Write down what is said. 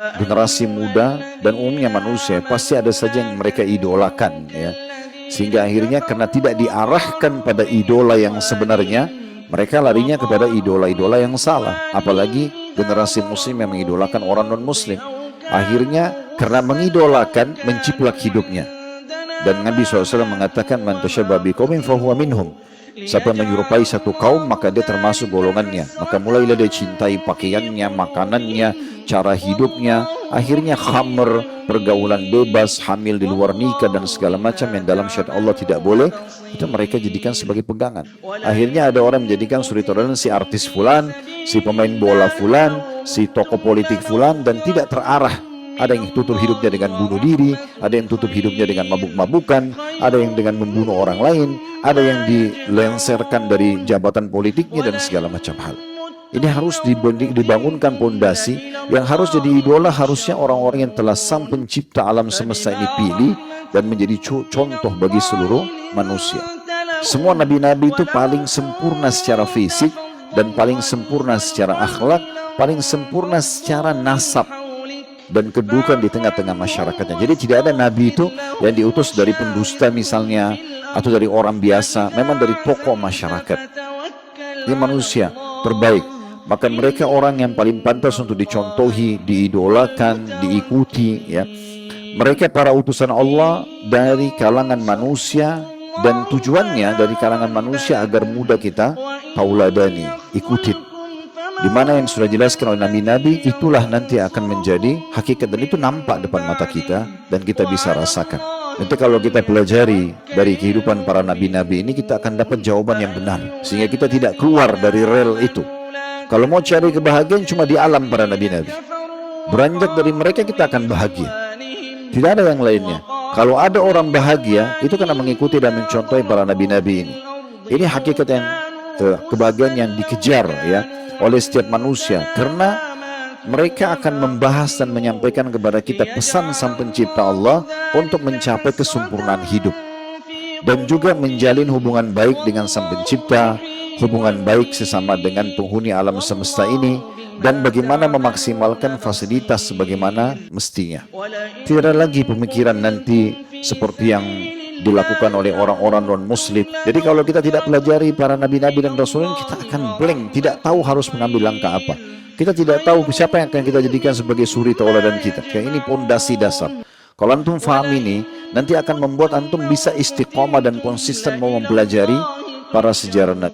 generasi muda dan umumnya manusia pasti ada saja yang mereka idolakan, ya. Sehingga akhirnya karena tidak diarahkan pada idola yang sebenarnya, mereka larinya kepada idola-idola yang salah. Apalagi generasi muslim yang mengidolakan orang non-muslim. Akhirnya karena mengidolakan, menciplak hidupnya. Dan Nabi SAW mengatakan, man tasyabbaha biqaumin fahuwa minhum. Siapa menyerupai satu kaum, maka dia termasuk golongannya. Maka mulailah dia cintai pakaiannya, makanannya, cara hidupnya. Akhirnya khamr, pergaulan bebas, hamil di luar nikah dan segala macam yang dalam syariat Allah tidak boleh, itu mereka jadikan sebagai pegangan. Akhirnya ada orang menjadikan suri tauladan si artis fulan, si pemain bola fulan, si tokoh politik fulan, dan tidak terarah. Ada yang tutup hidupnya dengan bunuh diri, ada yang tutup hidupnya dengan mabuk-mabukan, ada yang dengan membunuh orang lain, ada yang dilenserkan dari jabatan politiknya dan segala macam hal. Ini harus dibangunkan pondasi. Yang harus jadi idola harusnya orang-orang yang telah Sang Pencipta alam semesta ini pilih dan menjadi contoh bagi seluruh manusia. Semua nabi-nabi itu paling sempurna secara fisik dan paling sempurna secara akhlak, paling sempurna secara nasab dan kedudukan di tengah-tengah masyarakatnya. Jadi tidak ada nabi itu yang diutus dari pendusta misalnya, atau dari orang biasa, memang dari tokoh masyarakat. Ini manusia terbaik. Maka mereka orang yang paling pantas untuk dicontohi, diidolakan, diikuti, ya. Mereka para utusan Allah dari kalangan manusia, dan tujuannya dari kalangan manusia agar mudah kita tauladani, ikutin. Dimana yang sudah dijelaskan oleh nabi-nabi, itulah nanti akan menjadi hakikat, dan itu nampak depan mata kita dan kita bisa rasakan. Nanti kalau kita pelajari dari kehidupan para nabi-nabi ini, kita akan dapat jawaban yang benar, sehingga kita tidak keluar dari rel itu. Kalau mau cari kebahagiaan cuma di alam para nabi-nabi, beranjak dari mereka kita akan bahagia, tidak ada yang lainnya. Kalau ada orang bahagia, itu karena mengikuti dan mencontohi para nabi-nabi ini. Ini hakikat yang kebahagiaan yang dikejar, ya, oleh setiap manusia, karena mereka akan membahas dan menyampaikan kepada kita pesan Sang Pencipta Allah untuk mencapai kesempurnaan hidup, dan juga menjalin hubungan baik dengan Sang Pencipta, hubungan baik sesama dengan penghuni alam semesta ini, dan bagaimana memaksimalkan fasilitas sebagaimana mestinya. Tidak ada lagi pemikiran nanti seperti yang dilakukan oleh orang-orang non-muslim. Jadi kalau kita tidak pelajari para nabi-nabi dan rasul ini, kita akan blank, tidak tahu harus mengambil langkah apa. Kita tidak tahu siapa yang akan kita jadikan sebagai suri tauladan kita. Kayak ini pondasi dasar. Kalau antum faham ini, nanti akan membuat antum bisa istiqomah dan konsisten mau mempelajari para sejarah nabi.